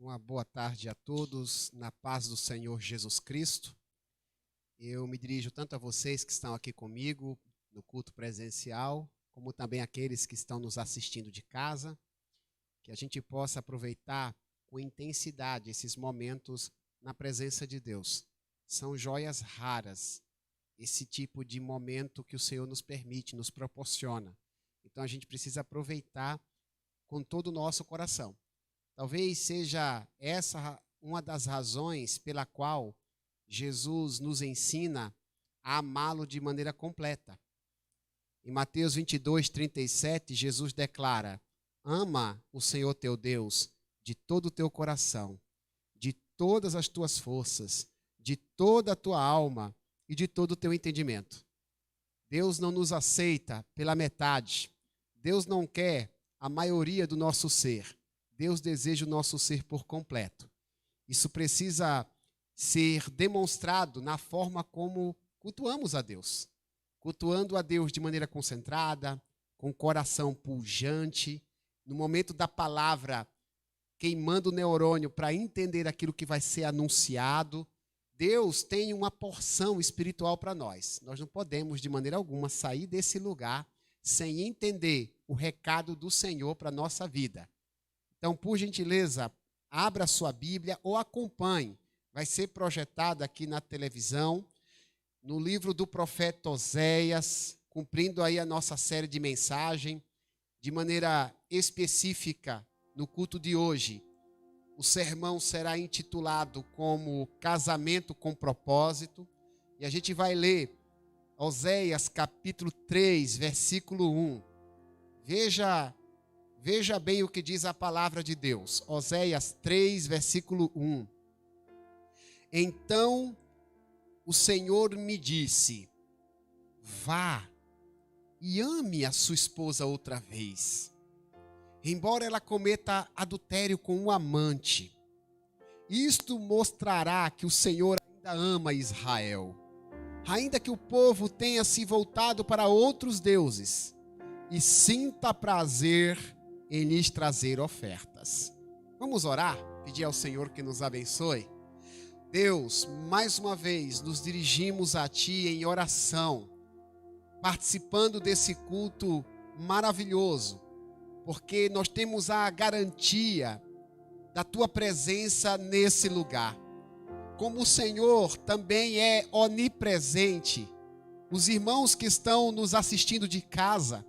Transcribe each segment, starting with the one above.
Uma boa tarde a todos, na paz do Senhor Jesus Cristo. Eu me dirijo tanto a vocês que estão aqui comigo no culto presencial, como também aqueles que estão nos assistindo de casa, que a gente possa aproveitar com intensidade esses momentos na presença de Deus. São joias raras, esse tipo de momento que o Senhor nos permite, nos proporciona. Então a gente precisa aproveitar com todo o nosso coração. Talvez seja essa uma das razões pela qual Jesus nos ensina a amá-lo de maneira completa. Em Mateus 22, 37, Jesus declara: ama o Senhor teu Deus de todo o teu coração, de todas as tuas forças, de toda a tua alma e de todo o teu entendimento. Deus não nos aceita pela metade. Deus não quer a maioria do nosso ser. Deus deseja o nosso ser por completo. Isso precisa ser demonstrado na forma como cultuamos a Deus. Cultuando a Deus de maneira concentrada, com o coração pujante, no momento da palavra, queimando o neurônio para entender aquilo que vai ser anunciado. Deus tem uma porção espiritual para nós. Nós não podemos, de maneira alguma, sair desse lugar sem entender o recado do Senhor para a nossa vida. Então, por gentileza, abra a sua Bíblia ou acompanhe. Vai ser projetado aqui na televisão, no livro do profeta Oséias, cumprindo aí a nossa série de mensagem, de maneira específica, no culto de hoje. O sermão será intitulado como Casamento com Propósito, e a gente vai ler Oséias capítulo 3, versículo 1. Veja bem o que diz a palavra de Deus. Oséias 3, versículo 1. Então o Senhor me disse: vá e ame a sua esposa outra vez, embora ela cometa adultério com um amante. Isto mostrará que o Senhor ainda ama Israel, ainda que o povo tenha se voltado para outros deuses, e sinta prazer em lhes trazer ofertas. Vamos orar, pedir ao Senhor que nos abençoe. Deus, mais uma vez nos dirigimos a Ti em oração, participando desse culto maravilhoso, porque nós temos a garantia da Tua presença nesse lugar. Como o Senhor também é onipresente, os irmãos que estão nos assistindo de casa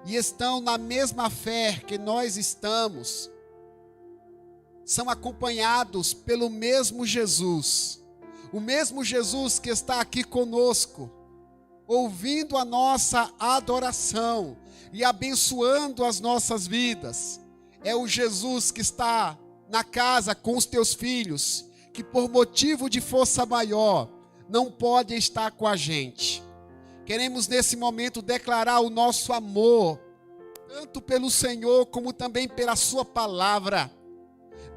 e estão na mesma fé que nós estamos, são acompanhados pelo mesmo Jesus, o mesmo Jesus que está aqui conosco, ouvindo a nossa adoração e abençoando as nossas vidas. É o Jesus que está na casa com os teus filhos, que por motivo de força maior não pode estar com a gente. Queremos nesse momento declarar o nosso amor, tanto pelo Senhor como também pela sua palavra.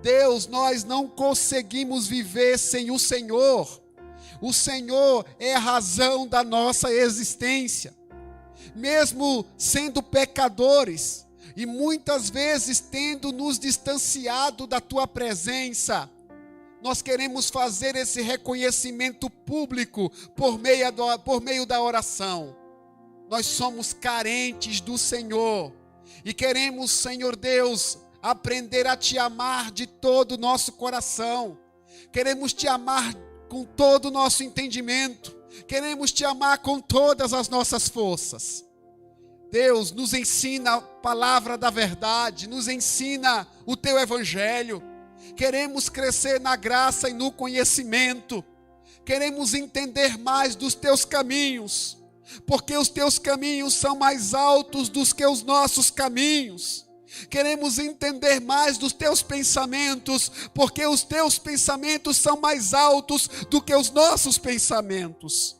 Deus, nós não conseguimos viver sem o Senhor. O Senhor é a razão da nossa existência. Mesmo sendo pecadores e muitas vezes tendo nos distanciado da tua presença, nós queremos fazer esse reconhecimento público por meio da oração. Nós somos carentes do Senhor e queremos, Senhor Deus, aprender a Te amar de todo o nosso coração. Queremos Te amar com todo o nosso entendimento. Queremos Te amar com todas as nossas forças. Deus, nos ensina a palavra da verdade, nos ensina o Teu Evangelho. Queremos crescer na graça e no conhecimento. Queremos entender mais dos Teus caminhos, porque os Teus caminhos são mais altos do que os nossos caminhos. Queremos entender mais dos Teus pensamentos, porque os Teus pensamentos são mais altos do que os nossos pensamentos.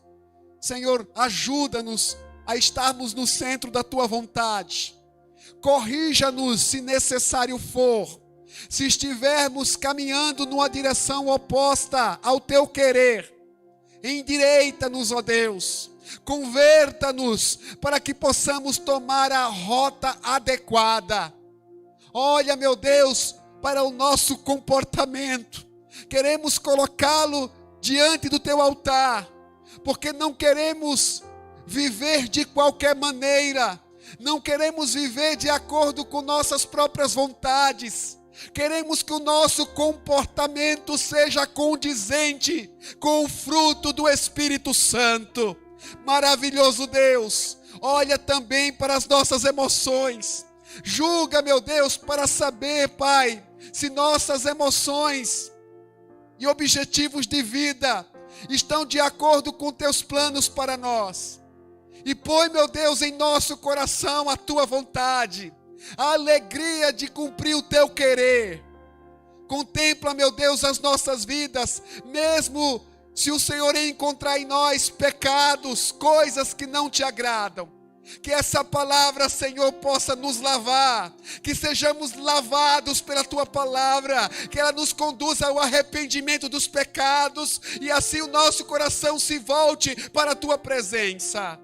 Senhor, ajuda-nos a estarmos no centro da Tua vontade. Corrija-nos se necessário for. Se estivermos caminhando numa direção oposta ao Teu querer, endireita-nos, ó Deus. Converta-nos para que possamos tomar a rota adequada. Olha, meu Deus, para o nosso comportamento. Queremos colocá-lo diante do teu altar, porque não queremos viver de qualquer maneira, não queremos viver de acordo com nossas próprias vontades. Queremos que o nosso comportamento seja condizente com o fruto do Espírito Santo. Maravilhoso Deus, olha também para as nossas emoções. Julga, meu Deus, para saber, Pai, se nossas emoções e objetivos de vida estão de acordo com teus planos para nós. E põe, meu Deus, em nosso coração a tua vontade, a alegria de cumprir o teu querer. Contempla, meu Deus, as nossas vidas, mesmo se o Senhor encontrar em nós pecados, coisas que não te agradam. Que essa palavra, Senhor, possa nos lavar, que sejamos lavados pela tua palavra, que ela nos conduza ao arrependimento dos pecados, e assim o nosso coração se volte para a tua presença.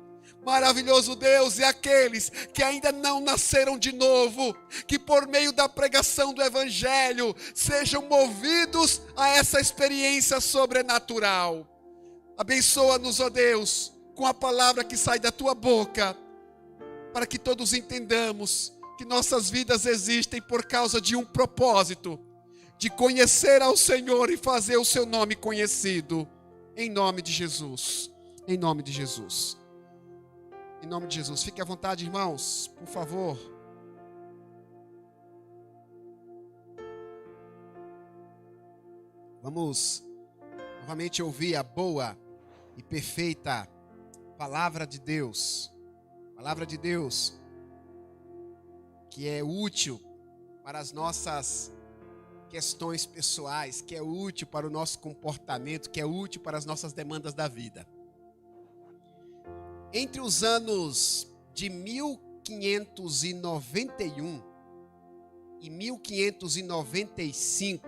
Maravilhoso Deus, e aqueles que ainda não nasceram de novo, que por meio da pregação do Evangelho sejam movidos a essa experiência sobrenatural. Abençoa-nos, ó Deus, com a palavra que sai da tua boca, para que todos entendamos que nossas vidas existem por causa de um propósito, de conhecer ao Senhor e fazer o seu nome conhecido. Em nome de Jesus. Em nome de Jesus. Em nome de Jesus. Fique à vontade, irmãos, por favor. Vamos novamente ouvir a boa e perfeita palavra de Deus. Palavra de Deus que é útil para as nossas questões pessoais, que é útil para o nosso comportamento, que é útil para as nossas demandas da vida. Entre os anos de 1591 e 1595,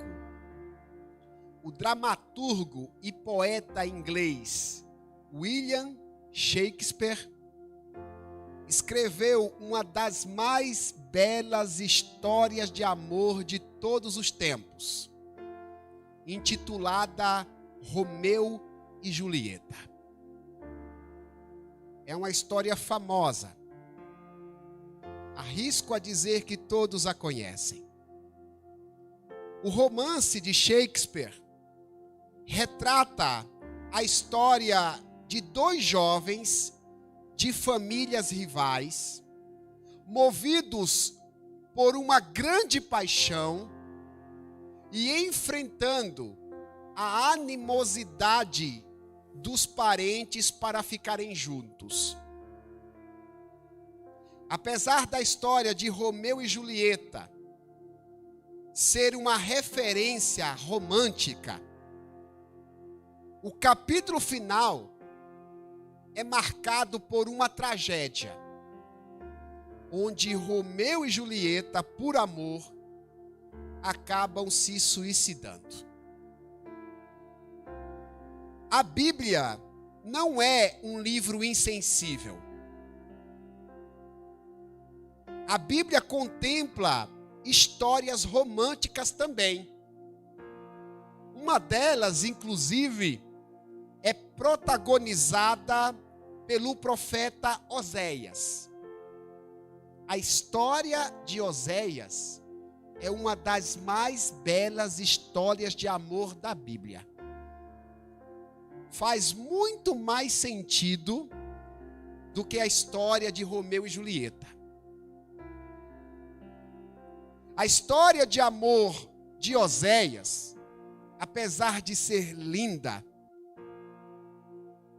o dramaturgo e poeta inglês William Shakespeare escreveu uma das mais belas histórias de amor de todos os tempos, intitulada Romeu e Julieta. É uma história famosa. Arrisco a dizer que todos a conhecem. O romance de Shakespeare retrata a história de dois jovens de famílias rivais, movidos por uma grande paixão e enfrentando a animosidade dos parentes para ficarem juntos. Apesar da história de Romeu e Julieta ser uma referência romântica, o capítulo final é marcado por uma tragédia, onde Romeu e Julieta, por amor, acabam se suicidando. A Bíblia não é um livro insensível. A Bíblia contempla histórias românticas também. Uma delas, inclusive, é protagonizada pelo profeta Oséias. A história de Oséias é uma das mais belas histórias de amor da Bíblia. Faz muito mais sentido do que a história de Romeu e Julieta. A história de amor de Oséias, apesar de ser linda,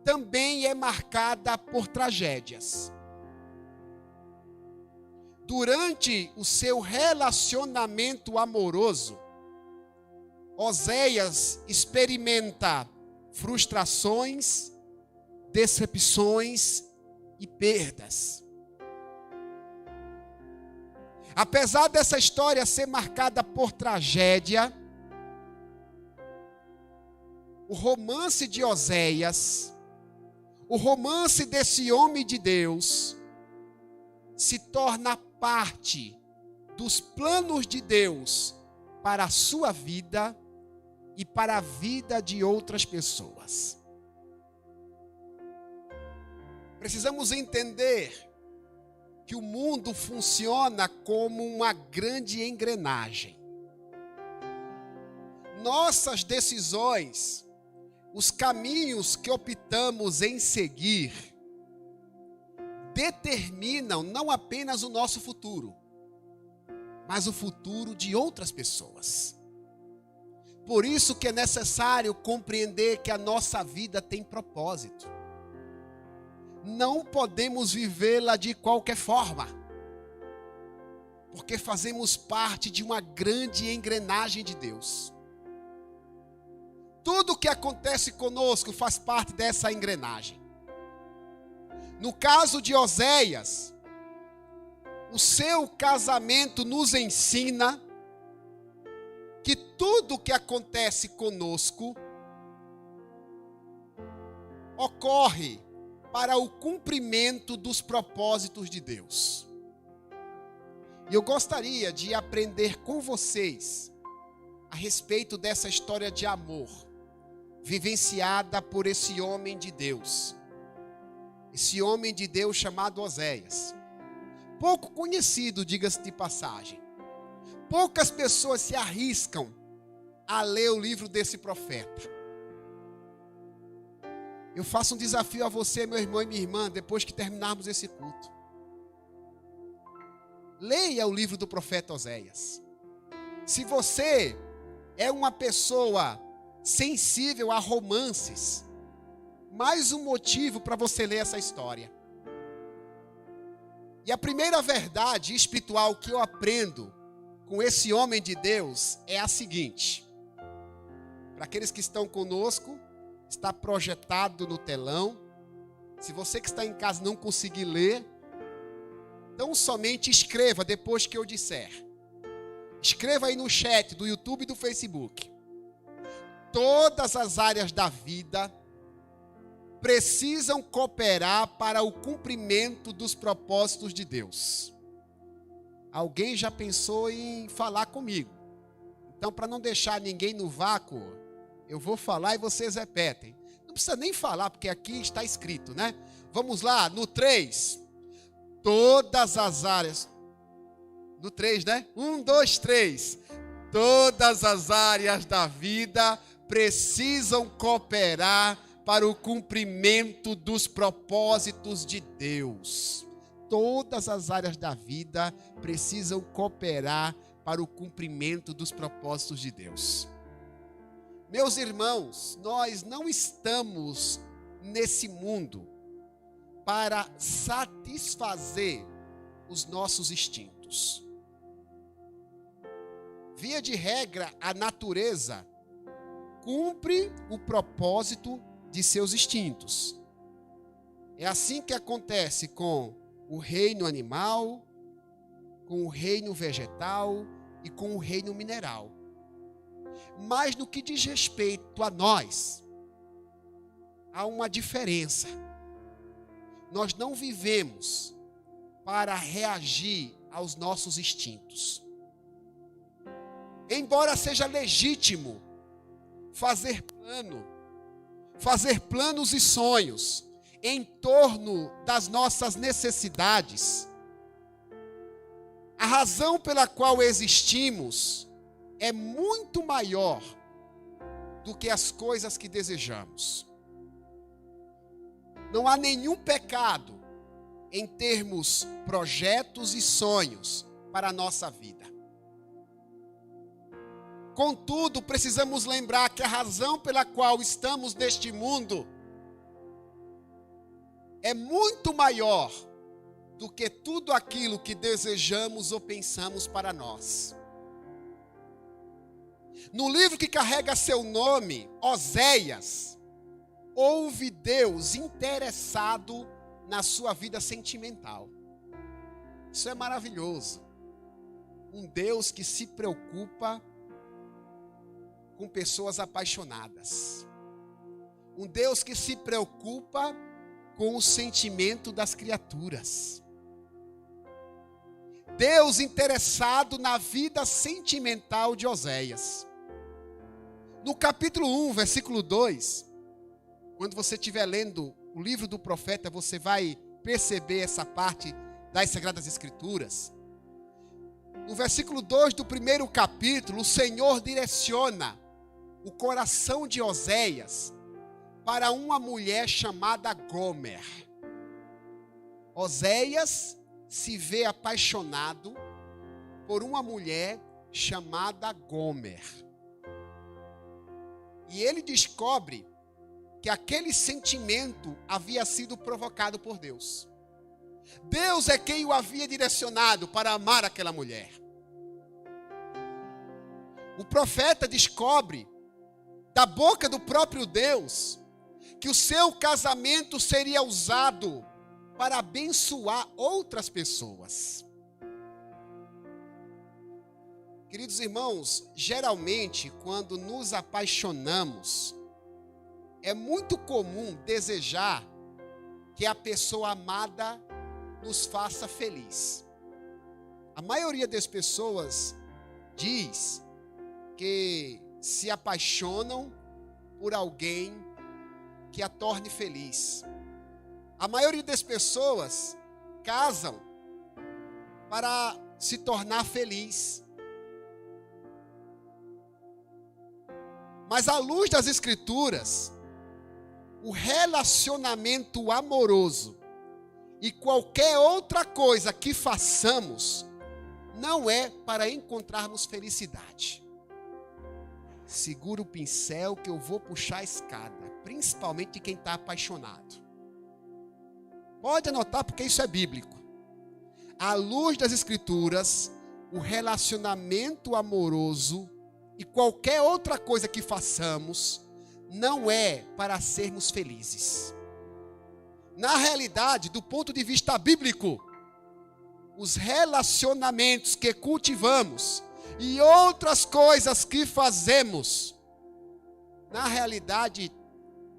também é marcada por tragédias. Durante o seu relacionamento amoroso, Oséias experimenta frustrações, decepções e perdas. Apesar dessa história ser marcada por tragédia, o romance de Oséias, o romance desse homem de Deus, se torna parte dos planos de Deus para a sua vida e para a vida de outras pessoas. Precisamos entender que o mundo funciona como uma grande engrenagem. Nossas decisões, os caminhos que optamos em seguir, determinam não apenas o nosso futuro, mas o futuro de outras pessoas. Por isso que é necessário compreender que a nossa vida tem propósito. Não podemos vivê-la de qualquer forma, porque fazemos parte de uma grande engrenagem de Deus. Tudo o que acontece conosco faz parte dessa engrenagem. No caso de Oséias, o seu casamento nos ensina que tudo o que acontece conosco ocorre para o cumprimento dos propósitos de Deus. E eu gostaria de aprender com vocês a respeito dessa história de amor vivenciada por esse homem de Deus. Esse homem de Deus chamado Oséias. Pouco conhecido, diga-se de passagem. Poucas pessoas se arriscam a ler o livro desse profeta. Eu faço um desafio a você, meu irmão e minha irmã, depois que terminarmos esse culto. Leia o livro do profeta Oséias. Se você é uma pessoa sensível a romances, mais um motivo para você ler essa história. E a primeira verdade espiritual que eu aprendo com esse homem de Deus é a seguinte. Para aqueles que estão conosco, está projetado no telão. Se você que está em casa não conseguir ler, então somente escreva depois que eu disser. Escreva aí no chat do YouTube e do Facebook. Todas as áreas da vida precisam cooperar para o cumprimento dos propósitos de Deus. Alguém já pensou em falar comigo? Então, para não deixar ninguém no vácuo, eu vou falar e vocês repetem. Não precisa nem falar, porque aqui está escrito, né? Vamos lá, no 3. Todas as áreas. No 3, né? 1, 2, 3. Todas as áreas da vida precisam cooperar para o cumprimento dos propósitos de Deus. Todas as áreas da vida precisam cooperar para o cumprimento dos propósitos de Deus. Meus irmãos, nós não estamos nesse mundo para satisfazer os nossos instintos. Via de regra, a natureza cumpre o propósito de seus instintos. É assim que acontece com o reino animal, com o reino vegetal e com o reino mineral. Mas no que diz respeito a nós, há uma diferença. Nós não vivemos para reagir aos nossos instintos. Embora seja legítimo fazer planos e sonhos em torno das nossas necessidades, a razão pela qual existimos é muito maior do que as coisas que desejamos. Não há nenhum pecado em termos projetos e sonhos para a nossa vida. Contudo, precisamos lembrar que a razão pela qual estamos neste mundo é muito maior do que tudo aquilo que desejamos ou pensamos para nós. No livro que carrega seu nome, Oséias, houve Deus interessado na sua vida sentimental. Isso é maravilhoso. Um Deus que se preocupa com pessoas apaixonadas. Um Deus que se preocupa com o sentimento das criaturas. Deus interessado na vida sentimental de Oséias. No capítulo 1, versículo 2, quando você estiver lendo o livro do profeta, você vai perceber essa parte das Sagradas Escrituras. No versículo 2 do primeiro capítulo, o Senhor direciona o coração de Oséias para uma mulher chamada Gomer. Oséias se vê apaixonado por uma mulher chamada Gomer. E ele descobre que aquele sentimento havia sido provocado por Deus. Deus é quem o havia direcionado para amar aquela mulher. O profeta descobre, da boca do próprio Deus, que o seu casamento seria usado para abençoar outras pessoas. Queridos irmãos, geralmente, quando nos apaixonamos, é muito comum desejar que a pessoa amada nos faça feliz. A maioria das pessoas diz que se apaixonam por alguém que a torne feliz. A maioria das pessoas casam para se tornar feliz. Mas à luz das Escrituras, o relacionamento amoroso e qualquer outra coisa que façamos não é para encontrarmos felicidade. Segura o pincel que eu vou puxar a escada, principalmente de quem está apaixonado. Pode anotar porque isso é bíblico. À luz das Escrituras, o relacionamento amoroso e qualquer outra coisa que façamos não é para sermos felizes. Na realidade, do ponto de vista bíblico, os relacionamentos que cultivamos e outras coisas que fazemos, na realidade,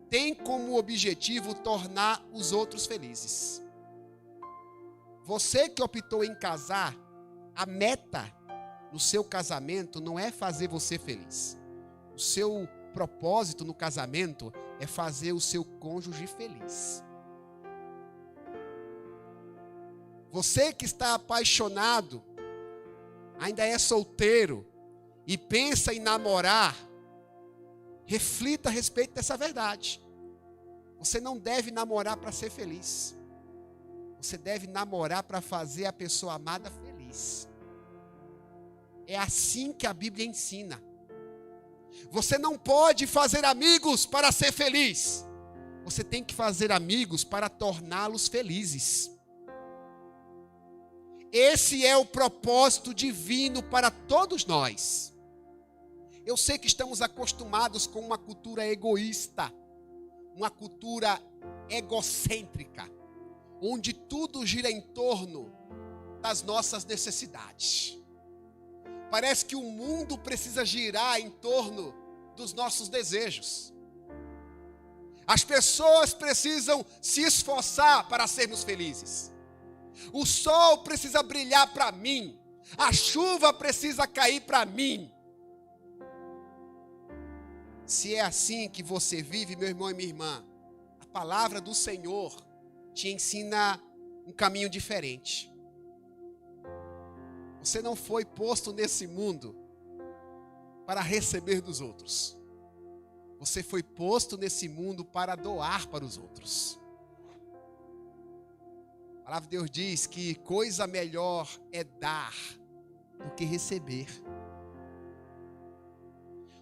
tem como objetivo tornar os outros felizes. Você que optou em casar, a meta no seu casamento não é fazer você feliz. O seu propósito no casamento é fazer o seu cônjuge feliz. Você que está apaixonado, ainda é solteiro e pensa em namorar, reflita a respeito dessa verdade. Você não deve namorar para ser feliz. Você deve namorar para fazer a pessoa amada feliz. É assim que a Bíblia ensina. Você não pode fazer amigos para ser feliz. Você tem que fazer amigos para torná-los felizes. Esse é o propósito divino para todos nós. Eu sei que estamos acostumados com uma cultura egoísta, uma cultura egocêntrica, onde tudo gira em torno das nossas necessidades. Parece que o mundo precisa girar em torno dos nossos desejos. As pessoas precisam se esforçar para sermos felizes. O sol precisa brilhar para mim. A chuva precisa cair para mim. Se é assim que você vive, meu irmão e minha irmã, a palavra do Senhor te ensina um caminho diferente. Você não foi posto nesse mundo para receber dos outros. Você foi posto nesse mundo para doar para os outros. A palavra de Deus diz que coisa melhor é dar do que receber.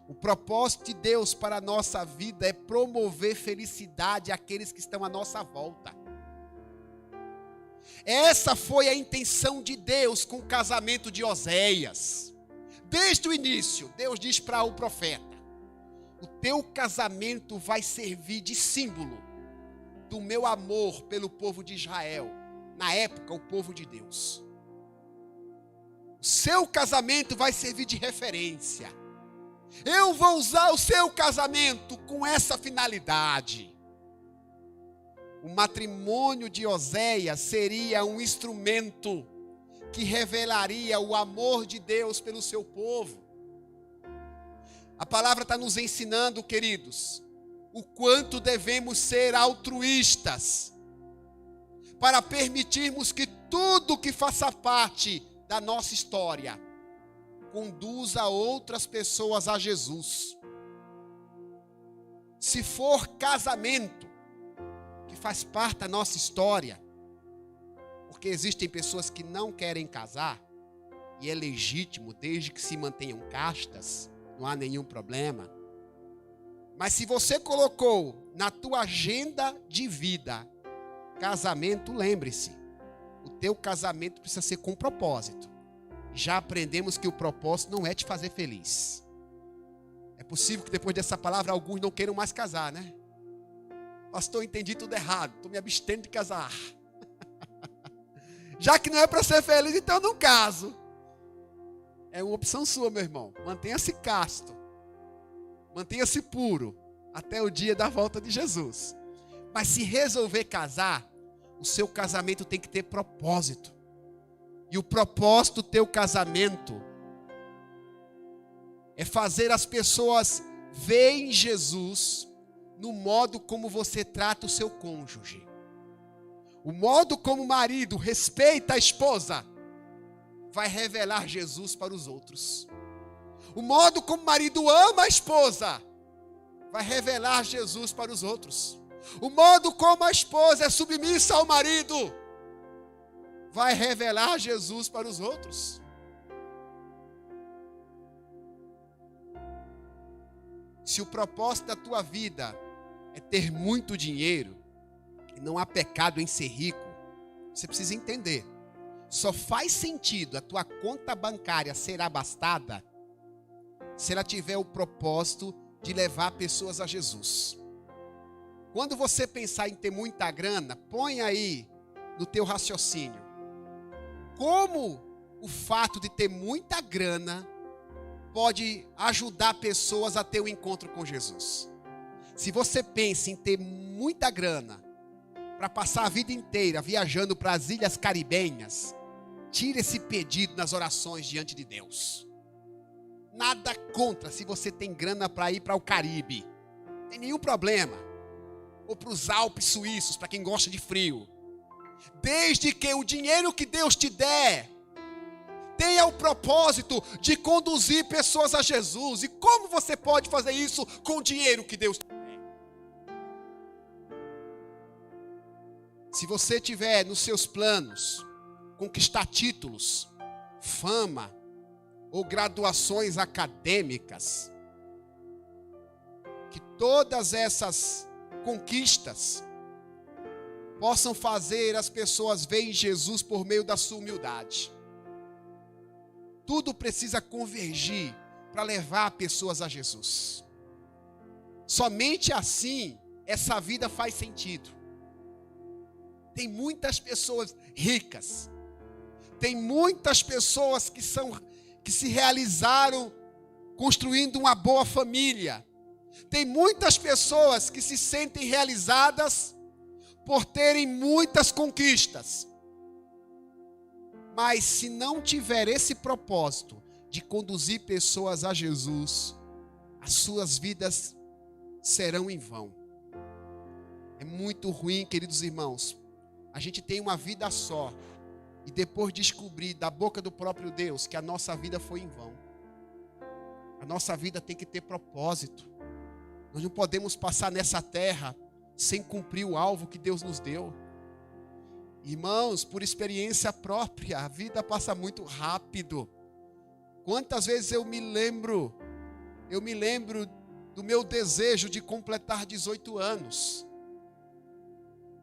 O propósito de Deus para a nossa vida é promover felicidade àqueles que estão à nossa volta. Essa foi a intenção de Deus com o casamento de Oséias. Desde o início, Deus diz para o profeta: o teu casamento vai servir de símbolo do meu amor pelo povo de Israel. Na época, o povo de Deus. O seu casamento vai servir de referência. Eu vou usar o seu casamento com essa finalidade. O matrimônio de Oséias seria um instrumento que revelaria o amor de Deus pelo seu povo. A palavra está nos ensinando, queridos, o quanto devemos ser altruístas para permitirmos que tudo que faça parte da nossa história conduza outras pessoas a Jesus. Se for casamento, que faz parte da nossa história, porque existem pessoas que não querem casar, e é legítimo, desde que se mantenham castas, não há nenhum problema. Mas se você colocou na tua agenda de vida casamento, lembre-se, o teu casamento precisa ser com propósito. Já aprendemos que o propósito não é te fazer feliz. É possível que depois dessa palavra alguns não queiram mais casar, né? Pastor, entendi tudo errado, estou me abstendo de casar. Já que não é para ser feliz, então eu não caso. É uma opção sua, meu irmão. Mantenha-se casto. Mantenha-se puro até o dia da volta de Jesus. Mas se resolver casar, o seu casamento tem que ter propósito. E o propósito do teu casamento é fazer as pessoas verem Jesus no modo como você trata o seu cônjuge. O modo como o marido respeita a esposa vai revelar Jesus para os outros. O modo como o marido ama a esposa vai revelar Jesus para os outros. O modo como a esposa é submissa ao marido vai revelar Jesus para os outros. Se o propósito da tua vida é ter muito dinheiro, e não há pecado em ser rico, você precisa entender. Só faz sentido a tua conta bancária ser abastada se ela tiver o propósito de levar pessoas a Jesus. Quando você pensar em ter muita grana, põe aí no teu raciocínio. Como o fato de ter muita grana pode ajudar pessoas a ter um encontro com Jesus? Se você pensa em ter muita grana para passar a vida inteira viajando para as ilhas caribenhas, tire esse pedido nas orações diante de Deus. Nada contra se você tem grana para ir para o Caribe. Não tem nenhum problema. Ou para os Alpes suíços, para quem gosta de frio. Desde que o dinheiro que Deus te der tenha o propósito de conduzir pessoas a Jesus. E como você pode fazer isso com o dinheiro que Deus te der? Se você tiver nos seus planos conquistar títulos, fama ou graduações acadêmicas, que todas essas conquistas possam fazer as pessoas verem Jesus por meio da sua humildade. Tudo precisa convergir para levar pessoas a Jesus. Somente assim essa vida faz sentido. Tem muitas pessoas ricas, tem muitas pessoas que se realizaram construindo uma boa família. Tem muitas pessoas que se sentem realizadas por terem muitas conquistas. Mas se não tiver esse propósito de conduzir pessoas a Jesus, as suas vidas serão em vão. É muito ruim, queridos irmãos, a gente tem uma vida só e depois descobrir da boca do próprio Deus que a nossa vida foi em vão. A nossa vida tem que ter propósito. Nós não podemos passar nessa terra sem cumprir o alvo que Deus nos deu. Irmãos, por experiência própria, a vida passa muito rápido. Quantas vezes eu me lembro do meu desejo de completar 18 anos.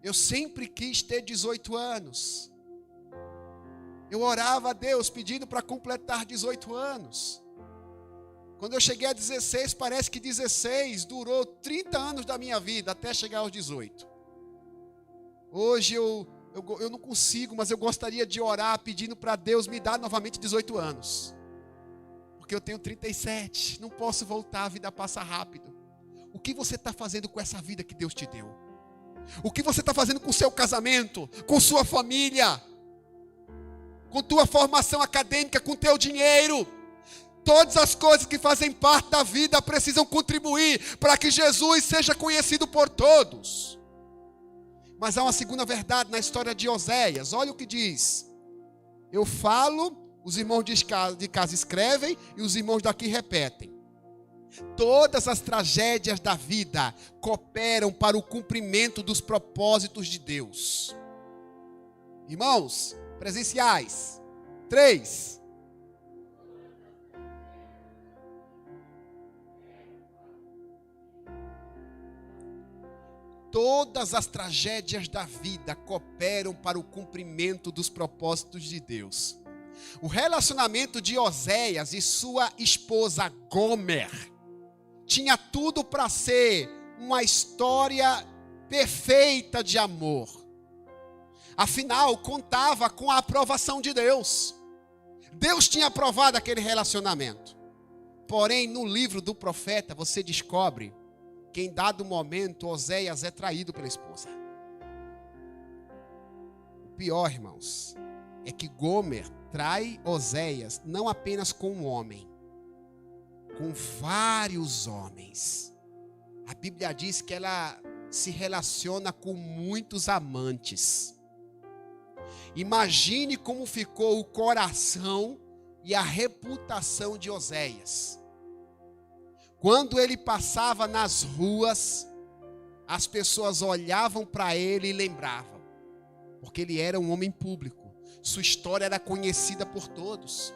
Eu sempre quis ter 18 anos. Eu orava a Deus pedindo para completar 18 anos. Quando eu cheguei a 16, parece que 16 durou 30 anos da minha vida até chegar aos 18. Hoje eu não consigo, mas eu gostaria de orar pedindo para Deus me dar novamente 18 anos. Porque eu tenho 37, não posso voltar, a vida passa rápido. O que você está fazendo com essa vida que Deus te deu? O que você está fazendo com o seu casamento, com sua família? com tua formação acadêmica, com teu dinheiro. Todas as coisas que fazem parte da vida precisam contribuir para que Jesus seja conhecido por todos. Mas há uma segunda verdade na história de Oséias. Olha o que diz. Eu falo, os irmãos de casa escrevem e os irmãos daqui repetem. Todas as tragédias da vida cooperam para o cumprimento dos propósitos de Deus. Irmãos, presenciais. 3. Todas as tragédias da vida cooperam para o cumprimento dos propósitos de Deus. O relacionamento de Oséias e sua esposa Gomer tinha tudo para ser uma história perfeita de amor. Afinal, contava com a aprovação de Deus. Deus tinha aprovado aquele relacionamento. Porém, no livro do profeta, você descobre que em dado momento Oséias é traído pela esposa. O pior, irmãos, é que Gomer trai Oséias não apenas com um homem, com vários homens. A Bíblia diz que ela se relaciona com muitos amantes. Imagine como ficou o coração e a reputação de Oséias. Quando ele passava nas ruas, as pessoas olhavam para ele e lembravam, porque ele era um homem público. Sua história era conhecida por todos.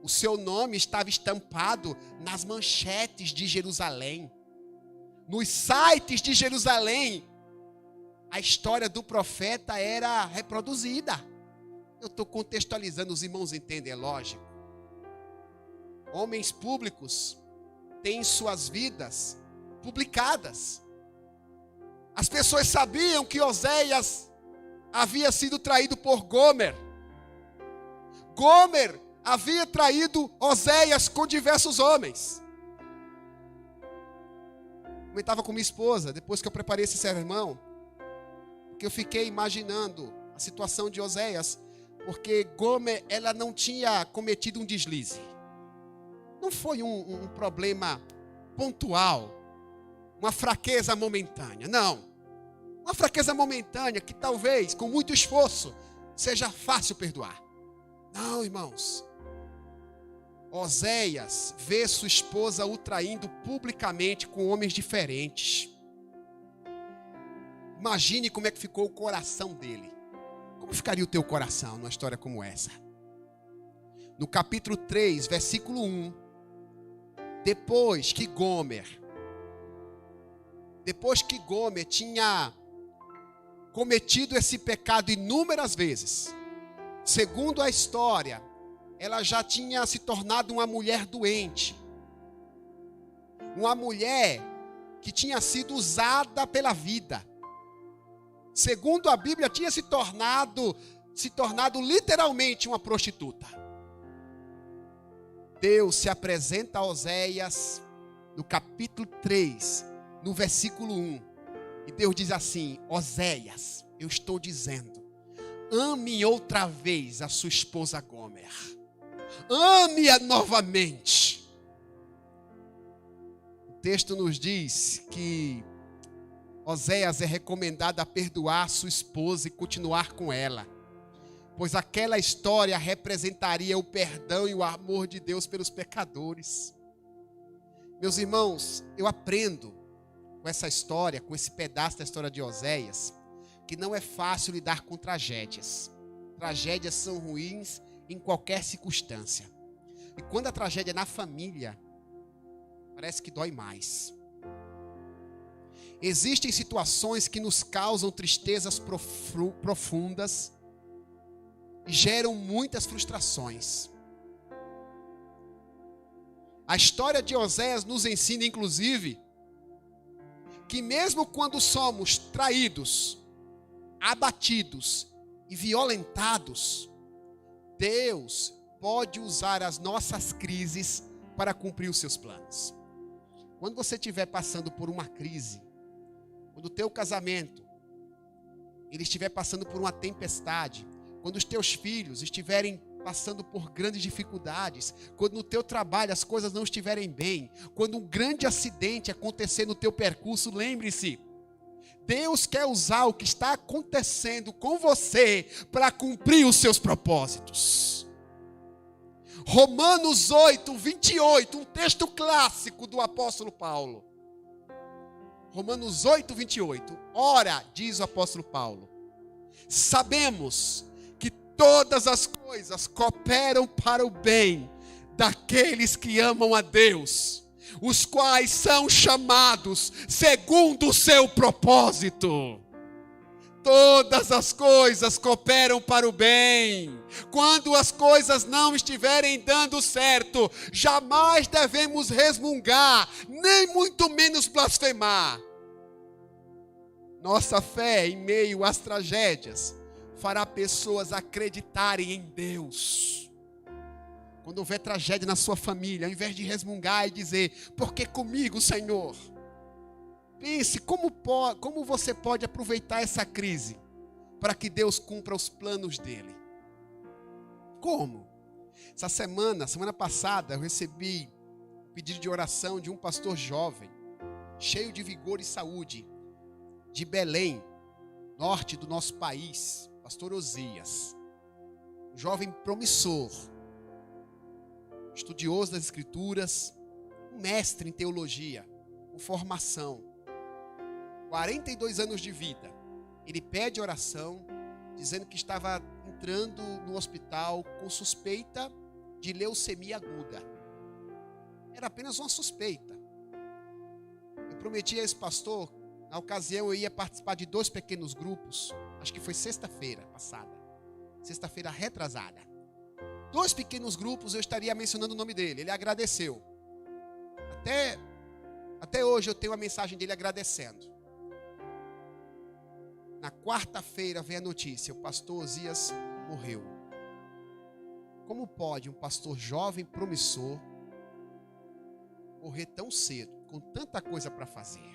O seu nome estava estampado nas manchetes de Jerusalém. Nos sites de Jerusalém, a história do profeta era reproduzida. Eu estou contextualizando, os irmãos entendem, é lógico. Homens públicos têm suas vidas publicadas. As pessoas sabiam que Oséias havia sido traído por Gomer. Gomer havia traído Oséias com diversos homens. Comentava com minha esposa, depois que eu preparei esse sermão, porque eu fiquei imaginando a situação de Oséias, porque Gomer, ela não tinha cometido um deslize. Não foi um problema pontual, uma fraqueza momentânea, não. Uma fraqueza momentânea que talvez, com muito esforço, seja fácil perdoar. Não, irmãos. Oséias vê sua esposa o traindo publicamente com homens diferentes. Imagine como é que ficou o coração dele. Como ficaria o teu coração numa história como essa? No capítulo 3, versículo 1. Depois que Gomer tinha cometido esse pecado inúmeras vezes, segundo a história, ela já tinha se tornado uma mulher doente. Uma mulher que tinha sido usada pela vida. Segundo a Bíblia, tinha se tornado literalmente uma prostituta. Deus se apresenta a Oséias no capítulo 3, no versículo 1. E Deus diz assim: Oséias, eu estou dizendo, ame outra vez a sua esposa Gomer. Ame-a novamente. O texto nos diz que Oséias é recomendado a perdoar sua esposa e continuar com ela, pois aquela história representaria o perdão e o amor de Deus pelos pecadores. Meus irmãos, eu aprendo com essa história, com esse pedaço da história de Oséias, que não é fácil lidar com tragédias. Tragédias são ruins em qualquer circunstância. E quando a tragédia é na família, parece que dói mais. Existem situações que nos causam tristezas profundas e geram muitas frustrações. A história de Oséias nos ensina, inclusive, que mesmo quando somos traídos, abatidos e violentados, Deus pode usar as nossas crises para cumprir os seus planos. Quando você estiver passando por uma crise, quando o teu casamento ele estiver passando por uma tempestade, quando os teus filhos estiverem passando por grandes dificuldades, quando no teu trabalho as coisas não estiverem bem, quando um grande acidente acontecer no teu percurso, lembre-se, Deus quer usar o que está acontecendo com você para cumprir os seus propósitos. Romanos 8, 28, um texto clássico do apóstolo Paulo. Romanos 8, 28. Ora, diz o apóstolo Paulo, sabemos que todas as coisas cooperam para o bem daqueles que amam a Deus, os quais são chamados segundo o seu propósito. Todas as coisas cooperam para o bem. Quando as coisas não estiverem dando certo, jamais devemos resmungar, nem muito menos blasfemar. Nossa fé em meio às tragédias fará pessoas acreditarem em Deus. Quando houver tragédia na sua família, ao invés de resmungar e dizer, por que comigo, Senhor? Pense como você pode aproveitar essa crise para que Deus cumpra os planos dele. Como? Essa semana passada, eu recebi um pedido de oração de um pastor jovem, cheio de vigor e saúde, de Belém, norte do nosso país, pastor Osias. Um jovem promissor, estudioso das Escrituras, um mestre em teologia, com formação. 42 anos de vida. Ele pede oração, dizendo que estava entrando no hospital com suspeita de leucemia aguda. Era apenas uma suspeita. Eu prometi a esse pastor, na ocasião eu ia participar de 2 pequenos grupos, acho que foi sexta-feira passada, sexta-feira retrasada. 2 pequenos grupos eu estaria mencionando o nome dele, ele agradeceu. Até hoje eu tenho a mensagem dele agradecendo. Na quarta-feira vem a notícia, o pastor Osias morreu. Como pode um pastor jovem, promissor, morrer tão cedo, com tanta coisa para fazer?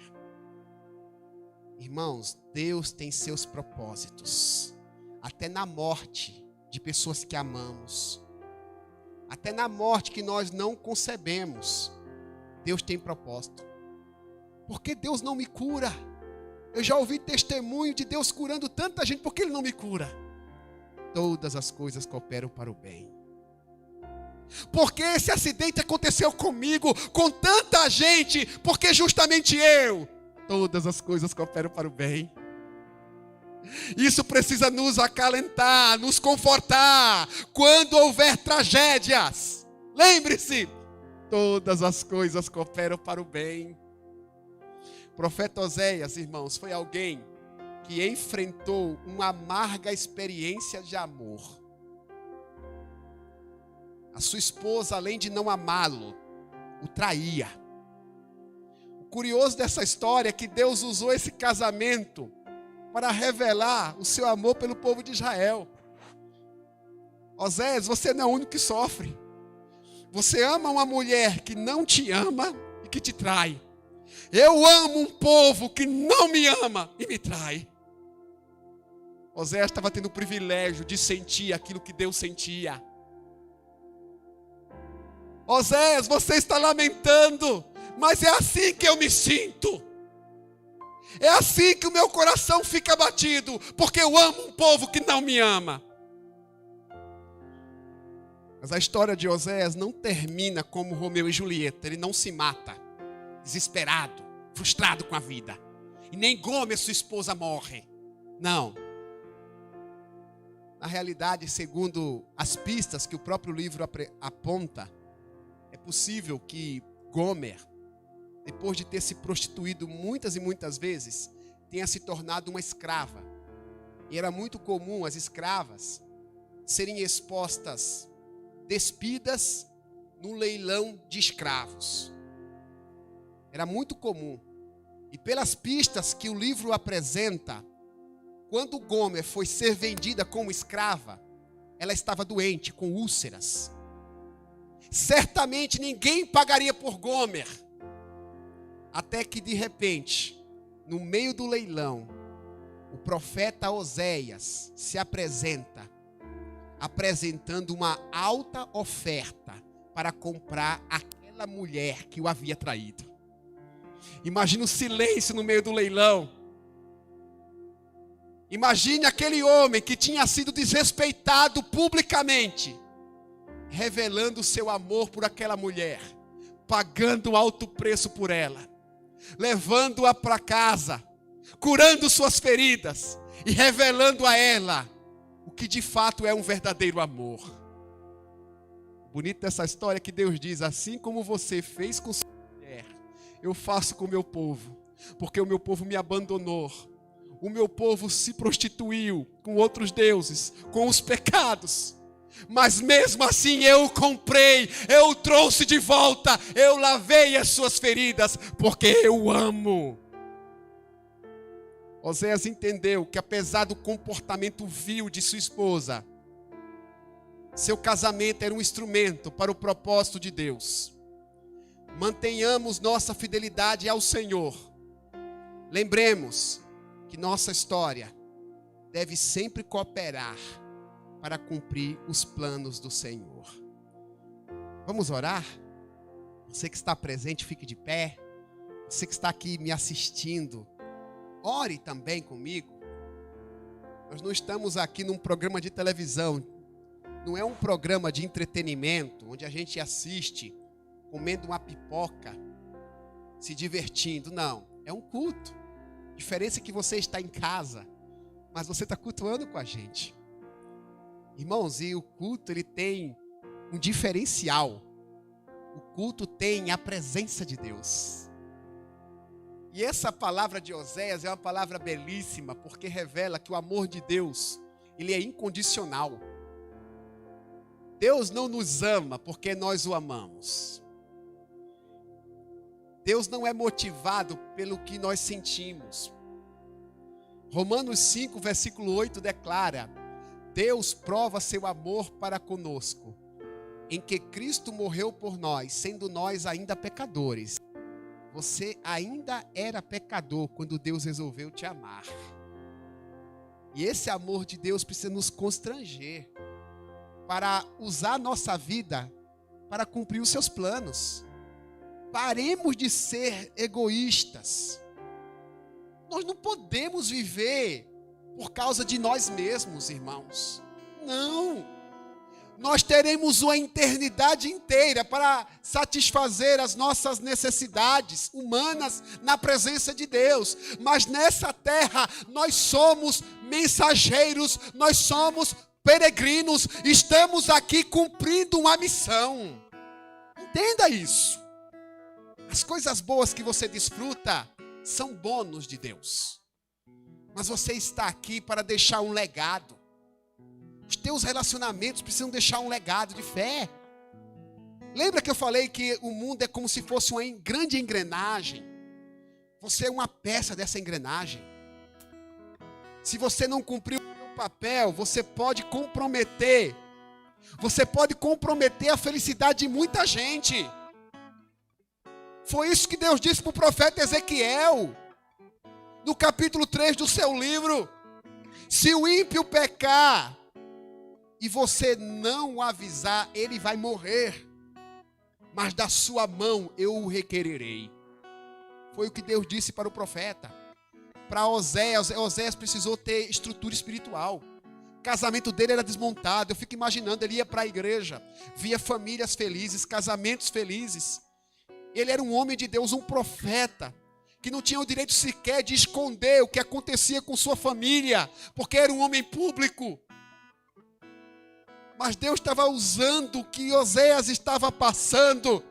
Irmãos, Deus tem seus propósitos, até na morte de pessoas que amamos, até na morte que nós não concebemos, Deus tem propósito. Por que Deus não me cura? Eu já ouvi testemunho de Deus curando tanta gente, por que Ele não me cura? Todas as coisas cooperam para o bem. Porque esse acidente aconteceu comigo, com tanta gente, porque justamente eu. Todas as coisas cooperam para o bem. Isso precisa nos acalentar, nos confortar. Quando houver tragédias, lembre-se, todas as coisas cooperam para o bem. O profeta Oséias, irmãos, foi alguém que enfrentou uma amarga experiência de amor. A sua esposa, além de não amá-lo, o traía. O curioso dessa história é que Deus usou esse casamento para revelar o seu amor pelo povo de Israel. Oséias, você não é o único que sofre. Você ama uma mulher que não te ama e que te trai. Eu amo um povo que não me ama e me trai. Oséias estava tendo o privilégio de sentir aquilo que Deus sentia. Oséias, você está lamentando, mas é assim que eu me sinto. É assim que o meu coração fica abatido, porque eu amo um povo que não me ama. Mas a história de Oséias não termina como Romeu e Julieta. Ele não se mata, desesperado, frustrado com a vida. E nem Gomer, sua esposa, morre. Não. Na realidade, segundo as pistas que o próprio livro aponta, é possível que Gomer, depois de ter se prostituído muitas e muitas vezes, tenha se tornado uma escrava. E era muito comum as escravas serem expostas, despidas, no leilão de escravos. Era muito comum. E pelas pistas que o livro apresenta, quando Gomer foi ser vendida como escrava, ela estava doente, com úlceras. Certamente ninguém pagaria por Gomer. Até que de repente, no meio do leilão, o profeta Oséias se apresenta apresentando uma alta oferta para comprar aquela mulher que o havia traído. Imagina o silêncio no meio do leilão. Imagine aquele homem que tinha sido desrespeitado publicamente, revelando o seu amor por aquela mulher, pagando alto preço por ela, levando-a para casa, curando suas feridas e revelando a ela o que de fato é um verdadeiro amor. Bonito dessa história que Deus diz: assim como você fez com sua mulher, eu faço com o meu povo, porque o meu povo me abandonou. O meu povo se prostituiu com outros deuses, com os pecados. Mas mesmo assim eu o comprei, eu o trouxe de volta, eu lavei as suas feridas, porque eu o amo. Oséias entendeu que apesar do comportamento vil de sua esposa, seu casamento era um instrumento para o propósito de Deus. Mantenhamos nossa fidelidade ao Senhor. Lembremos que nossa história deve sempre cooperar para cumprir os planos do Senhor. Vamos orar? Você que está presente, fique de pé. Você que está aqui me assistindo, ore também comigo. Nós não estamos aqui num programa de televisão. Não é um programa de entretenimento, onde a gente assiste comendo uma pipoca, se divertindo. Não, é um culto. A diferença é que você está em casa, mas você está cultuando com a gente. Irmãos, e o culto ele tem um diferencial. O culto tem a presença de Deus. E essa palavra de Oséias é uma palavra belíssima, porque revela que o amor de Deus, ele é incondicional. Deus não nos ama porque nós o amamos. Deus não é motivado pelo que nós sentimos. Romanos 5, versículo 8 declara: Deus prova seu amor para conosco, em que Cristo morreu por nós, sendo nós ainda pecadores. Você ainda era pecador quando Deus resolveu te amar. E esse amor de Deus precisa nos constranger para usar nossa vida para cumprir os seus planos. Paremos de ser egoístas. Nós não podemos viver por causa de nós mesmos, irmãos. Não. Nós teremos uma eternidade inteira para satisfazer as nossas necessidades humanas na presença de Deus. Mas nessa terra nós somos mensageiros, nós somos peregrinos, estamos aqui cumprindo uma missão. Entenda isso. As coisas boas que você desfruta são bônus de Deus. Mas você está aqui para deixar um legado. Os teus relacionamentos precisam deixar um legado de fé. Lembra que eu falei que o mundo é como se fosse uma grande engrenagem? Você é uma peça dessa engrenagem. Se você não cumprir o seu papel, você pode comprometer. Você pode comprometer a felicidade de muita gente. Foi isso que Deus disse para o profeta Ezequiel, no capítulo 3 do seu livro. Se o ímpio pecar e você não o avisar, ele vai morrer, mas da sua mão eu o requererei. Foi o que Deus disse para o profeta. Para Oséias, Oséias precisou ter estrutura espiritual. O casamento dele era desmontado. Eu fico imaginando, ele ia para a igreja, via famílias felizes, casamentos felizes. Ele era um homem de Deus, um profeta, que não tinha o direito sequer de esconder o que acontecia com sua família, porque era um homem público. Mas Deus estava usando o que Oséias estava passando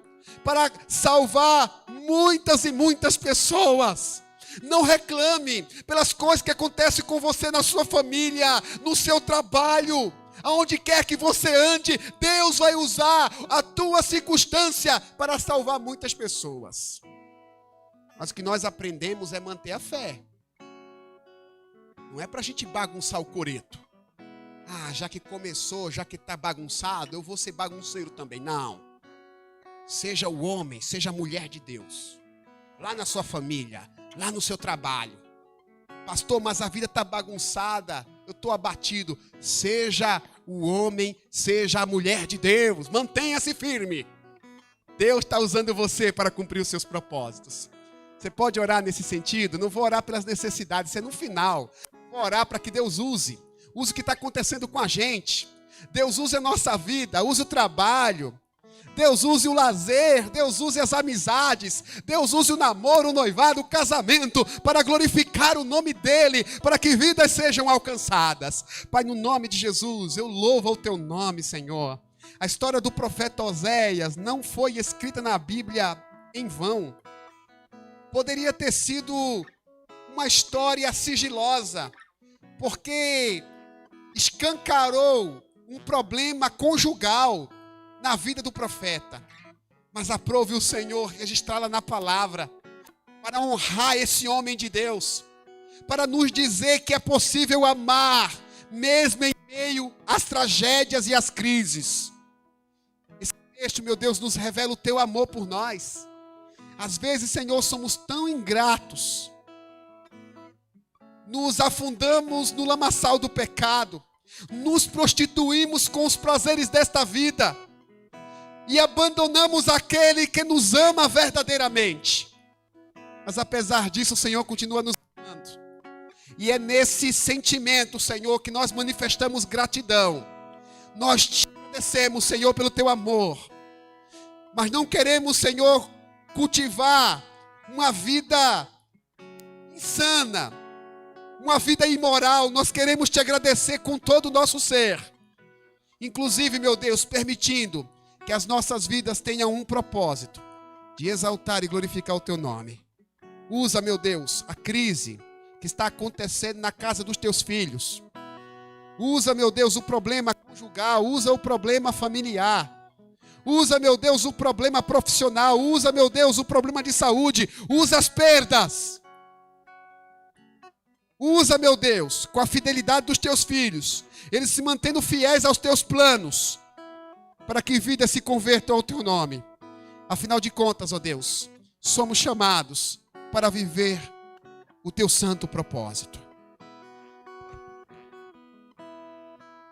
para salvar muitas e muitas pessoas. Não reclame pelas coisas que acontecem com você na sua família, no seu trabalho. Aonde quer que você ande, Deus vai usar a tua circunstância para salvar muitas pessoas. Mas o que nós aprendemos é manter a fé. Não é para a gente bagunçar o coreto. Ah, já que começou, já que está bagunçado, eu vou ser bagunceiro também. Não. Seja o homem, seja a mulher de Deus. Lá na sua família, lá no seu trabalho. Pastor, mas a vida está bagunçada, eu estou abatido. Seja o homem seja a mulher de Deus. Mantenha-se firme. Deus está usando você para cumprir os seus propósitos. Você pode orar nesse sentido? Não vou orar pelas necessidades, isso é no final. Vou orar para que Deus use o que está acontecendo com a gente. Deus use a nossa vida, use o trabalho. Deus use o lazer, Deus use as amizades, Deus use o namoro, o noivado, o casamento, para glorificar o nome dEle, para que vidas sejam alcançadas. Pai, no nome de Jesus, eu louvo o Teu nome, Senhor. A história do profeta Oséias não foi escrita na Bíblia em vão. Poderia ter sido uma história sigilosa, porque escancarou um problema conjugal na vida do profeta. Mas aprove o Senhor registrá-la na palavra, para honrar esse homem de Deus, para nos dizer que é possível amar, mesmo em meio às tragédias e às crises. Esse texto, meu Deus, nos revela o Teu amor por nós. Às vezes, Senhor, somos tão ingratos, nos afundamos no lamaçal do pecado, nos prostituímos com os prazeres desta vida e abandonamos aquele que nos ama verdadeiramente. Mas apesar disso, o Senhor continua nos amando. E é nesse sentimento, Senhor, que nós manifestamos gratidão. Nós te agradecemos, Senhor, pelo Teu amor. Mas não queremos, Senhor, cultivar uma vida insana, uma vida imoral. Nós queremos Te agradecer com todo o nosso ser. Inclusive, meu Deus, permitindo que as nossas vidas tenham um propósito, de exaltar e glorificar o Teu nome. Usa, meu Deus, a crise que está acontecendo na casa dos Teus filhos. Usa, meu Deus, o problema conjugal, usa o problema familiar. Usa, meu Deus, o problema profissional. Usa, meu Deus, o problema de saúde. Usa as perdas. Usa, meu Deus, com a fidelidade dos Teus filhos, eles se mantendo fiéis aos Teus planos, para que vidas se convertam ao Teu nome. Afinal de contas, ó Deus, somos chamados para viver o Teu santo propósito.